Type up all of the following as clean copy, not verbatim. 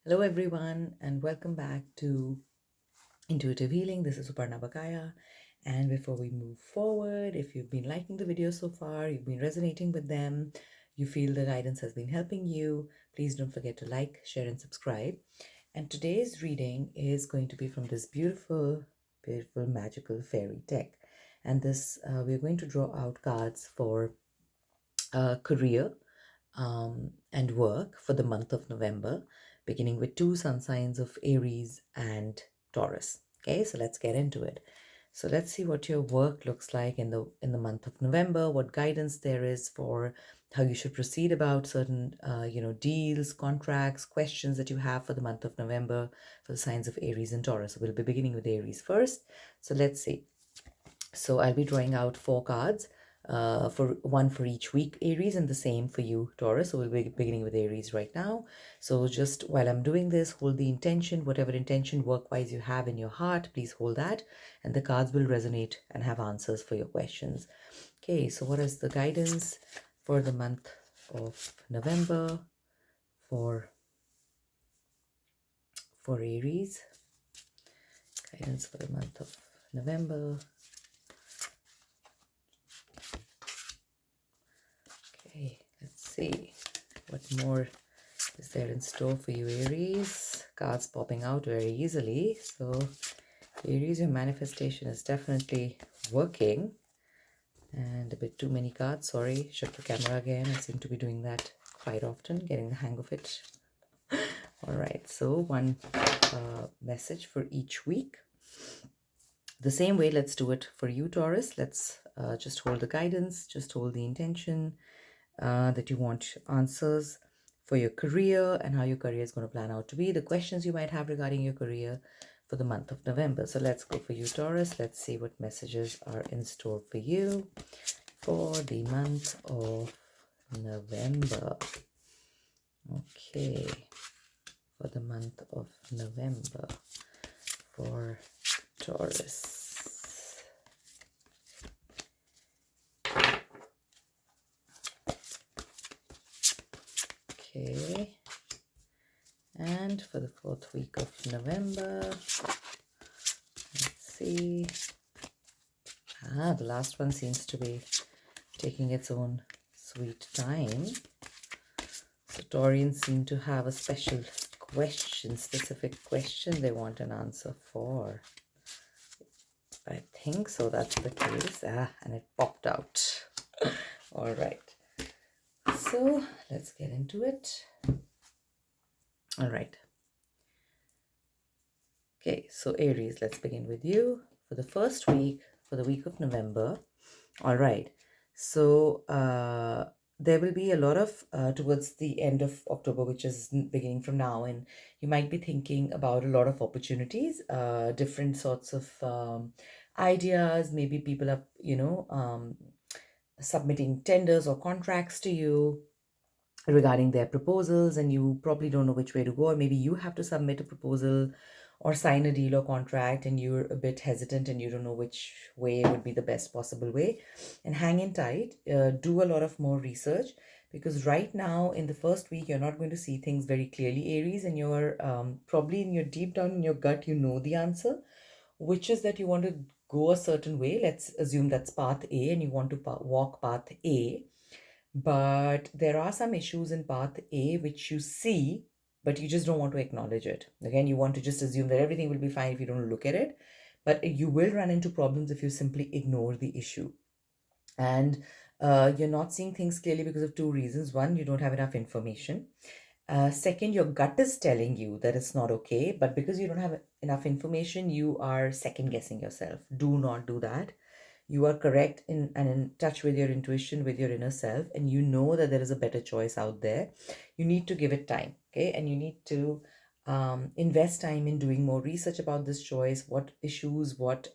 Hello, everyone, and welcome back to Intuitive Healing. This is Suparna Bakaya. And before we move forward, if you've been liking the videos so far, you've been resonating with them, you feel the guidance has been helping you, please don't forget to like, share, and subscribe. And today's reading is going to be from this beautiful, beautiful, magical fairy deck. And this, we're going to draw out cards for career and work for the month of November, beginning with two sun signs of Aries and Taurus. Okay, so let's get into it. So let's see what your work looks like in the month of November, what guidance there is for how you should proceed about certain deals, contracts, questions that you have for the month of November for the signs of Aries and Taurus. So we'll be beginning with Aries first. So let's see. So I'll be drawing out 4 cards, for one for each week, Aries, and the same for you, Taurus. So we'll be beginning with Aries right now. So just while I'm doing this, hold the intention, whatever intention work-wise you have in your heart, please hold that, and the cards will resonate and have answers for your questions. Okay, so what is the guidance for the month of November for Aries? Guidance for the month of November. Okay, let's see what more is there in store for you, Aries. Cards popping out very easily. So, Aries, your manifestation is definitely working. And a bit too many cards. Sorry, shut the camera again. I seem to be doing that quite often, getting the hang of it. All right, so one message for each week. The same way, let's do it for you, Taurus. Let's just hold the guidance, just hold the intention that you want answers for your career and how your career is going to plan out to be, the questions you might have regarding your career for the month of November. So let's go for you, Taurus. Let's see what messages are in store for you for the month of November. Okay, for the month of November for Taurus. Okay, and for the 4th week of November, let's see. The last one seems to be taking its own sweet time. So Taurians seem to have a special question, specific question they want an answer for. I think so, that's the case. And it popped out. All right. So let's get into it. All right. Okay, so Aries, let's begin with you for the first week, for the week of November. All right. So there will be a lot of, towards the end of October, which is beginning from now, and you might be thinking about a lot of opportunities, different sorts of ideas. Maybe people are, submitting tenders or contracts to you regarding their proposals, and you probably don't know which way to go, or maybe you have to submit a proposal or sign a deal or contract and you're a bit hesitant and you don't know which way would be the best possible way. And hang in tight, do a lot of more research, because right now in the first week you're not going to see things very clearly, Aries, and you're probably in your deep down in your gut you know the answer, which is that you want to go a certain way. Let's assume that's path A and you want to walk path A, but there are some issues in path A which you see, but you just don't want to acknowledge it. Again, you want to just assume that everything will be fine if you don't look at it, but you will run into problems if you simply ignore the issue. And you're not seeing things clearly because of 2 reasons. One, you don't have enough information. Second, your gut is telling you that it's not okay, but because you don't have enough information, you are second guessing yourself. Do not do that. You are correct and in touch with your intuition, with your inner self, and you know that there is a better choice out there. You need to give it time, okay? And you need to invest time in doing more research about this choice, what issues, what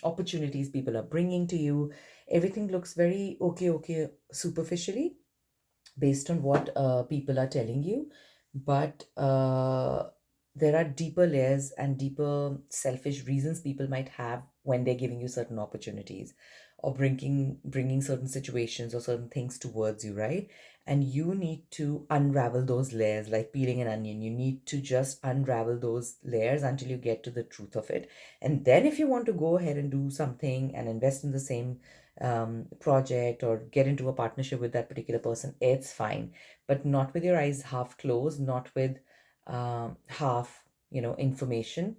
opportunities people are bringing to you. Everything looks very okay superficially based on what people are telling you, but there are deeper layers and deeper selfish reasons people might have when they're giving you certain opportunities or bringing certain situations or certain things towards you, right? and you need to unravel those layers like peeling an onion. You need to just unravel those layers until you get to the truth of it. And then if you want to go ahead and do something and invest in the same project or get into a partnership with that particular person, it's fine, but not with your eyes half closed, not with half, information,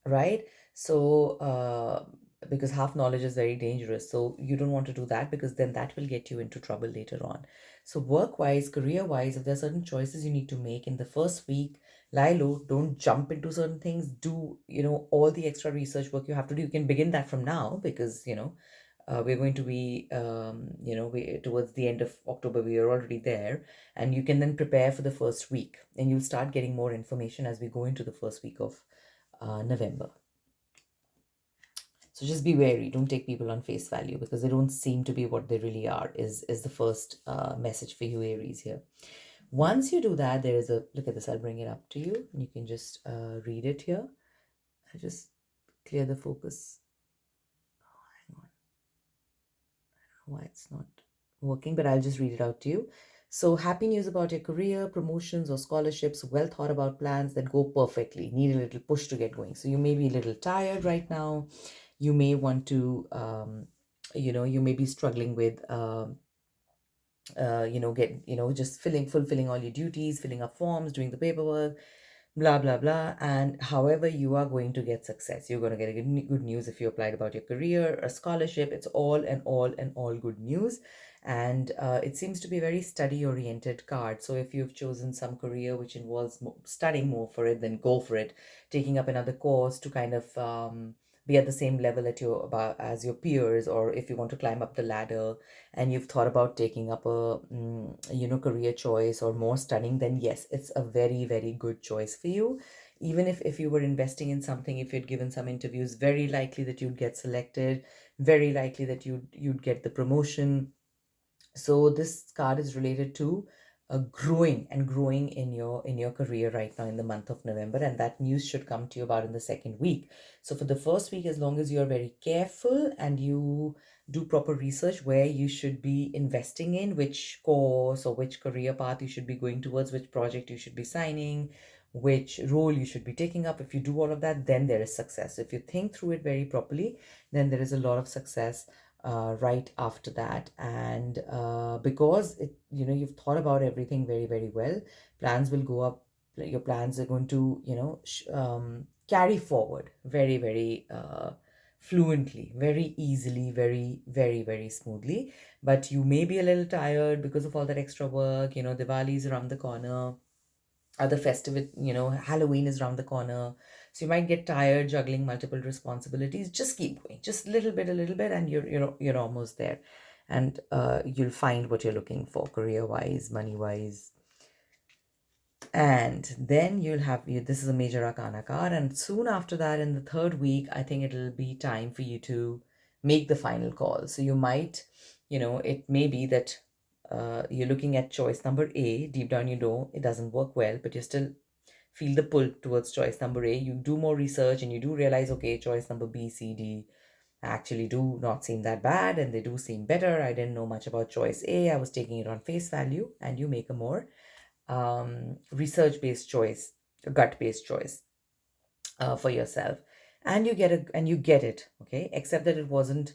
right? So because half knowledge is very dangerous, so you don't want to do that, because then that will get you into trouble later on. So work wise, career wise, if there are certain choices you need to make in the first week, lie low, don't jump into certain things. Do, all the extra research work you have to do, you can begin that from now, because we're going to be towards the end of October, we are already there, and you can then prepare for the first week, and you'll start getting more information as we go into the first week of November. So just be wary. Don't take people on face value, because they don't seem to be what they really are. Is the first message for you, Aries, here. Once you do that, there is a look at this. I'll bring it up to you, and you can just read it here. I just clear the focus. Oh, hang on. I don't know why it's not working, but I'll just read it out to you. So, happy news about your career, promotions, or scholarships, well thought about plans that go perfectly. Need a little push to get going. So, you may be a little tired right now. You may want to, you may be struggling with, just fulfilling all your duties, filling up forms, doing the paperwork, blah blah blah. And however, you are going to get success. You're going to get a good news if you applied about your career, a scholarship. It's all good news. And it seems to be a very study oriented card. So if you've chosen some career which involves studying more for it, then go for it. Taking up another course to kind of be at the same level at your about as your peers, or if you want to climb up the ladder and you've thought about taking up a career choice or more studying, then yes, it's a very very good choice for you. Even if you were investing in something, if you'd given some interviews, very likely that you'd get selected, very likely that you'd get the promotion. So this card is related to growing in your career right now in the month of November, and that news should come to you about in the second week. So for the first week, as long as you're very careful and you do proper research where you should be investing in, which course or which career path you should be going towards, which project you should be signing, which role you should be taking up, if you do all of that, then there is success. If you think through it very properly, then there is a lot of success right after that. And because you've thought about everything very very well, plans will go up. Your plans are going to carry forward very very fluently, very easily, very very very smoothly. But you may be a little tired because of all that extra work. Diwali is around the corner, other festive, Halloween is around the corner. So you might get tired juggling multiple responsibilities. Just keep going, just a little bit, and you're almost there. And you'll find what you're looking for, career wise, money wise. And then you'll have this is a major arcana card, and soon after that, in the third week, I think it'll be time for you to make the final call. So you might, it may be that you're looking at choice number A. Deep down, you know it doesn't work well, but you still feel the pull towards choice number A. You do more research and you do realize, okay, choice number B, C, D actually do not seem that bad, and they do seem better. I didn't know much about choice A. I was taking it on face value, and you make a more research based choice, a gut based choice for yourself, and you get it, okay, except that it wasn't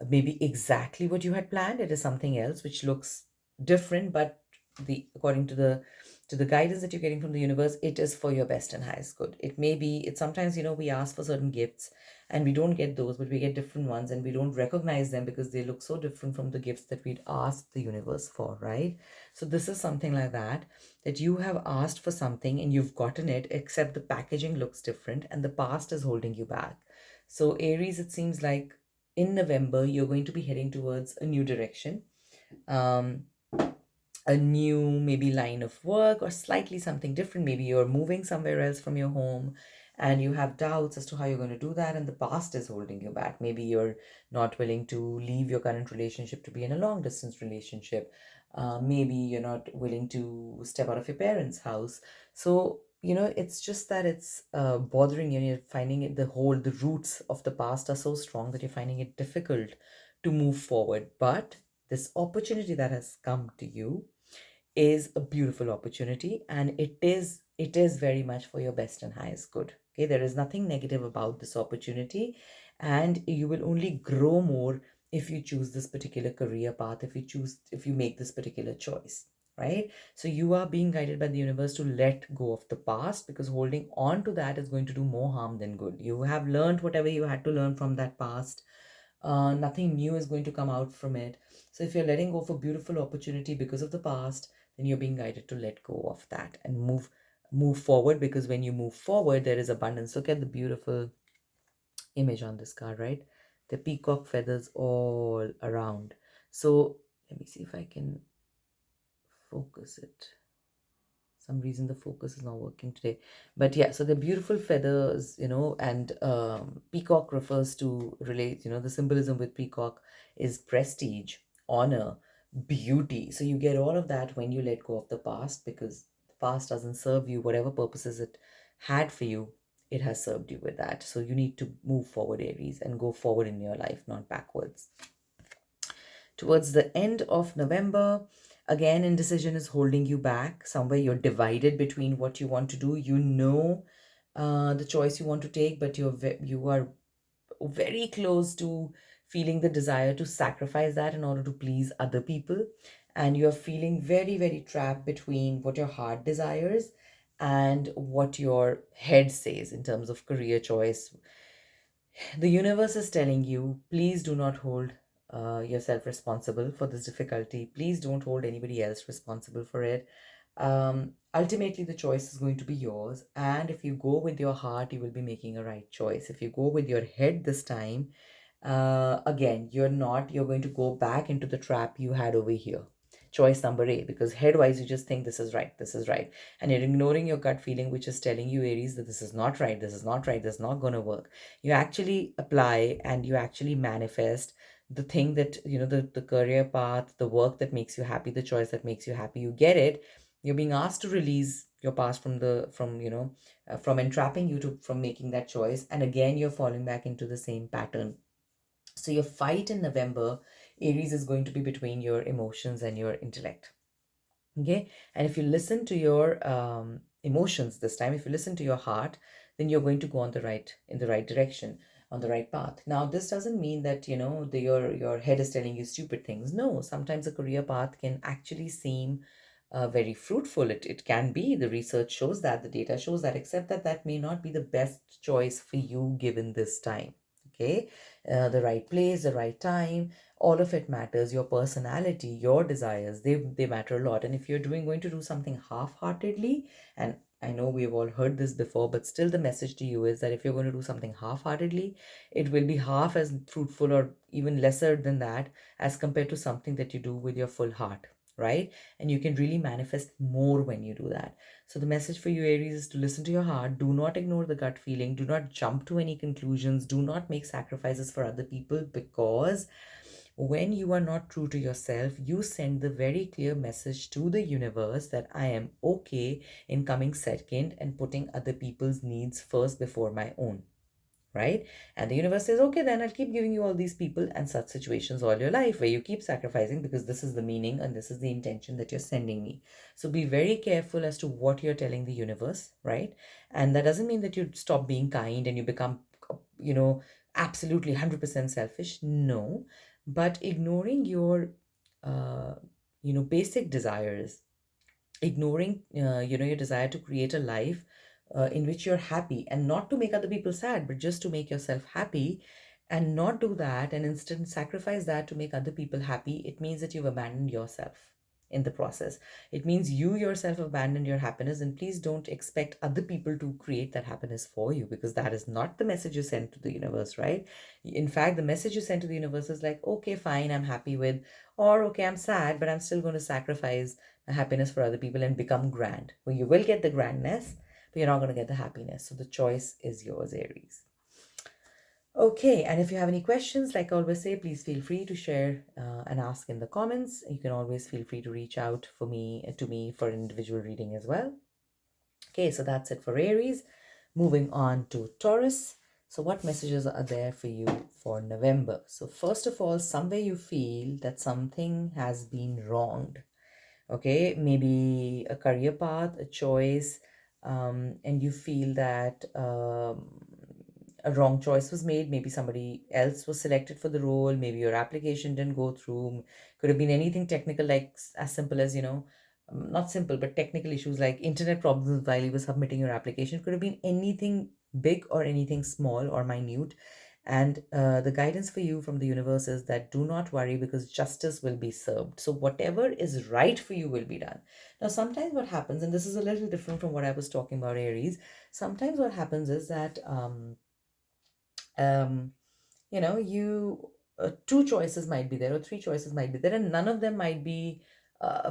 maybe exactly what you had planned. It is something else which looks different, but the according to the guidance that you're getting from the universe, it is for your best and highest good. It may be, it's sometimes, we ask for certain gifts and we don't get those, but we get different ones, and we don't recognize them because they look so different from the gifts that we'd asked the universe for, right? So this is something like that, that you have asked for something and you've gotten it, except the packaging looks different and the past is holding you back. So Aries, it seems like in November you're going to be heading towards a new direction, um, a new maybe line of work, or slightly something different. Maybe you're moving somewhere else from your home and you have doubts as to how you're going to do that, and the past is holding you back. Maybe you're not willing to leave your current relationship to be in a long distance relationship. Maybe you're not willing to step out of your parents' house. So it's just that it's bothering you, and you're finding it, the roots of the past are so strong that you're finding it difficult to move forward. But this opportunity that has come to you, is a beautiful opportunity, and it is very much for your best and highest good. Okay, there is nothing negative about this opportunity, and you will only grow more if you choose this particular career path, if you make this particular choice, right? So you are being guided by the universe to let go of the past, because holding on to that is going to do more harm than good. You have learned whatever you had to learn from that past. Nothing new is going to come out from it. So if you're letting go of a beautiful opportunity because of the past, then you're being guided to let go of that and move forward, because when you move forward, there is abundance. Look at the beautiful image on this card, right? The peacock feathers all around. So let me see if I can focus it. Some reason the focus is not working today, but yeah, so the beautiful feathers, and peacock refers to relate, the symbolism with peacock is prestige, honor, beauty. So you get all of that when you let go of the past, because the past doesn't serve you whatever purposes it had for you. It has served you with that. So you need to move forward, Aries, and go forward in your life, not backwards. Towards the end of November, again, indecision is holding you back. Somewhere you're divided between what you want to do. The choice you want to take, but you are very close to feeling the desire to sacrifice that in order to please other people. And you're feeling very, very trapped between what your heart desires and what your head says in terms of career choice. The universe is telling you, please do not hold yourself responsible for this difficulty. Please don't hold anybody else responsible for it. Ultimately, the choice is going to be yours. And if you go with your heart, you will be making a right choice. If you go with your head this time, again, you're going to go back into the trap you had over here. Choice number A, because headwise you just think this is right, this is right. And you're ignoring your gut feeling, which is telling you, Aries, that this is not right, this is not right, this is not going to work. You actually apply and you actually manifest the thing that, the career path, the work that makes you happy, the choice that makes you happy. You get it. You're being asked to release your past from entrapping you to from making that choice, and again you're falling back into the same pattern. So your fight in November, Aries, is going to be between your emotions and your intellect. Okay. And if you listen to your emotions this time, if you listen to your heart, then you're going to go in the right direction, on the right path. Now, this doesn't mean that, your head is telling you stupid things. No, sometimes a career path can actually seem very fruitful. It can be. The research shows that, the data shows that, except that that may not be the best choice for you given this time. Okay. The right place, the right time, all of it matters. Your personality, your desires, they matter a lot. And if you're going to do something half-heartedly, and I know we've all heard this before, but still the message to you is that if you're going to do something half-heartedly, it will be half as fruitful or even lesser than that as compared to something that you do with your full heart, right? And you can really manifest more when you do that. So the message for you, Aries, is to listen to your heart. Do not ignore the gut feeling. Do not jump to any conclusions. Do not make sacrifices for other people, because when you are not true to yourself, you send the very clear message to the universe that I am okay in coming second and putting other people's needs first before my own. Right? And the universe says, okay, then I'll keep giving you all these people and such situations all your life where you keep sacrificing, because this is the meaning and this is the intention that you're sending me. So be very careful as to what you're telling the universe, right? And that doesn't mean that you stop being kind and you become, you know, absolutely 100% selfish. No, but ignoring your, uh, basic desires, ignoring your desire to create a life in which you're happy, and not to make other people sad, but just to make yourself happy, and not do that and instead sacrifice that to make other people happy, it means that you've abandoned yourself in the process. It means you yourself abandoned your happiness, and please don't expect other people to create that happiness for you, because that is not the message you send to the universe, right? In fact, the message you send to the universe is like, okay, fine, I'm happy with, or okay, I'm sad, but I'm still going to sacrifice happiness for other people and become grand. Well, you will get the grandness, but you're not going to get the happiness. So the choice is yours, Aries. Okay, and if you have any questions, like I always say, please feel free to share and ask in the comments. You can always feel free to reach out to me for an individual reading as well. Okay, so that's it for Aries. Moving on to Taurus. So what messages are there for you for November? So first of all, somewhere you feel that something has been wronged. Okay, maybe a career path, a choice, and you feel that a wrong choice was made. Maybe somebody else was selected for the role. Maybe your application didn't go through. Could have been anything technical, like as simple as, not simple, but technical issues like internet problems while you were submitting your application. Could have been anything big or anything small or minute. And the guidance for you from the universe is that do not worry, because justice will be served. So, whatever is right for you will be done. Now, sometimes what happens, and this is a little different from what I was talking about, Aries, sometimes what happens is that um, you two choices might be there or three choices might be there, and none of them might be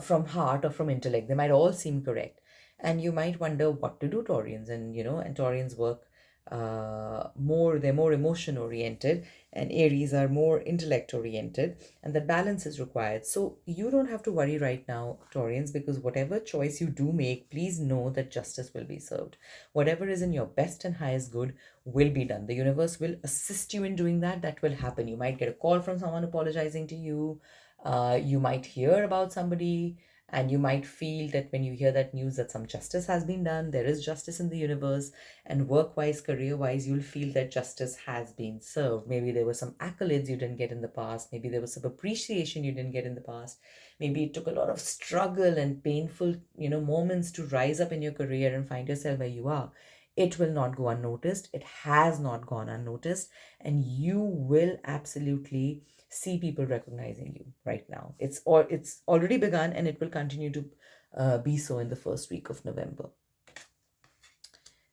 from heart or from intellect. They might all seem correct, and you might wonder what to do, Taurians. And Taurians work they're more emotion oriented, and Aries are more intellect oriented, and that balance is required. So you don't have to worry right now, Taurians, because whatever choice you do make, please know that justice will be served. Whatever is in your best and highest good will be done. The universe will assist you in doing that. That will happen. You might get a call from someone apologizing to you. You might hear about somebody, and you might feel that when you hear that news that some justice has been done, there is justice in the universe, and work wise, career wise, you'll feel that justice has been served. Maybe there were some accolades you didn't get in the past. Maybe there was some appreciation you didn't get in the past. Maybe it took a lot of struggle and painful, moments to rise up in your career and find yourself where you are. It will not go unnoticed. It has not gone unnoticed. And you will absolutely see people recognizing you right now. It's already begun, and it will continue to be so in the first week of November.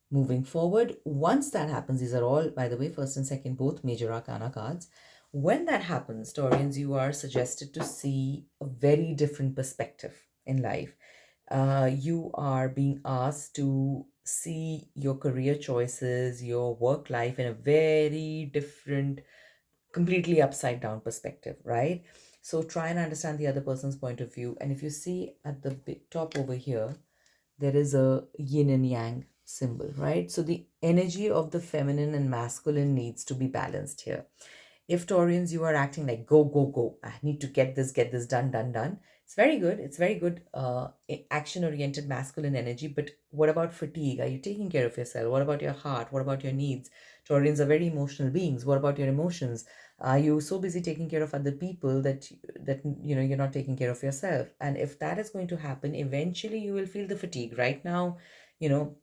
Moving forward, once that happens, these are all, by the way, first and second, both major arcana cards. When that happens, Taurians, you are suggested to see a very different perspective in life. You are being asked to see your career choices, your work life in a very different, completely upside down perspective, right? So try and understand the other person's point of view. And if you see at the top over here, there is a yin and yang symbol, right? So the energy of the feminine and masculine needs to be balanced here. If Taurians, you are acting like go, go, go, I need to get this done, done, done. It's very good. It's very good action oriented masculine energy. But what about fatigue? Are you taking care of yourself? What about your heart? What about your needs? Taurians are very emotional beings. What about your emotions? Are you so busy taking care of other people that you're not taking care of yourself? And if that is going to happen, eventually you will feel the fatigue. Right now, you know,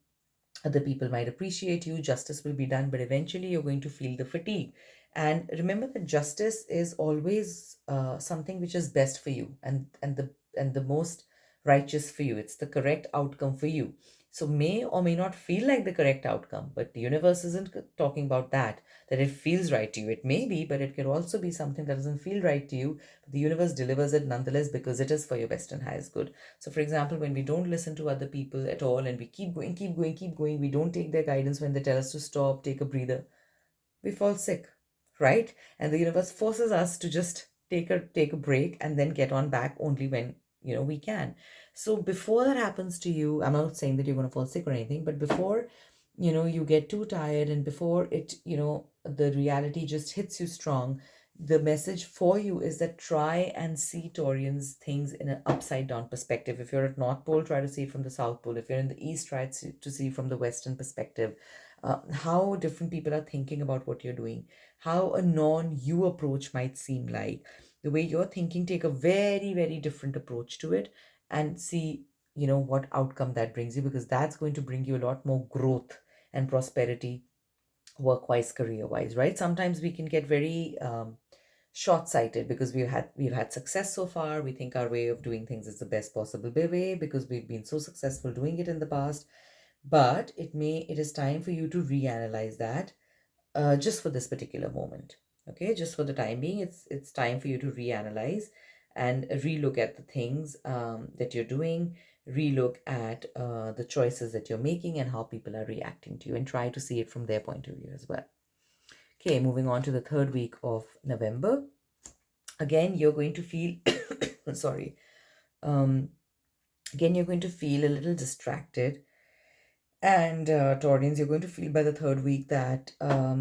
other people might appreciate you, justice will be done, but eventually you're going to feel the fatigue. And remember that justice is always something which is best for you, and the most righteous for you. It's the correct outcome for you. So may or may not feel like the correct outcome, but the universe isn't talking about that it feels right to you. It may be, but it could also be something that doesn't feel right to you, but the universe delivers it nonetheless, because it is for your best and highest good. So, for example, when we don't listen to other people at all, and we keep going, keep going, keep going, we don't take their guidance when they tell us to stop, take a breather, we fall sick, right? And the universe forces us to just take a break and then get on back only when we can. So before that happens to you, I'm not saying that you're going to fall sick or anything, but before you get too tired, and before the reality just hits you strong, the message for you is that try and see Taurians things in an upside down perspective. If you're at North Pole, try to see it from the South Pole. If you're in the East, try to see from the Western perspective. How different people are thinking about what you're doing, how a non you approach might seem like. The way you're thinking, take a very, very different approach to it, and see, what outcome that brings you, because that's going to bring you a lot more growth and prosperity, work wise, career wise, right? Sometimes we can get very short sighted because we've had success so far. We think our way of doing things is the best possible way because we've been so successful doing it in the past. But it is time for you to reanalyze that, just for this particular moment. Okay, just for the time being, it's time for you to reanalyze and relook at the things that you're doing, relook at the choices that you're making, and how people are reacting to you, and try to see it from their point of view as well. Okay, moving on to the third week of November. Again, you're going to feel sorry. Um, Again, you're going to feel a little distracted. And Taurians, you're going to feel by the third week that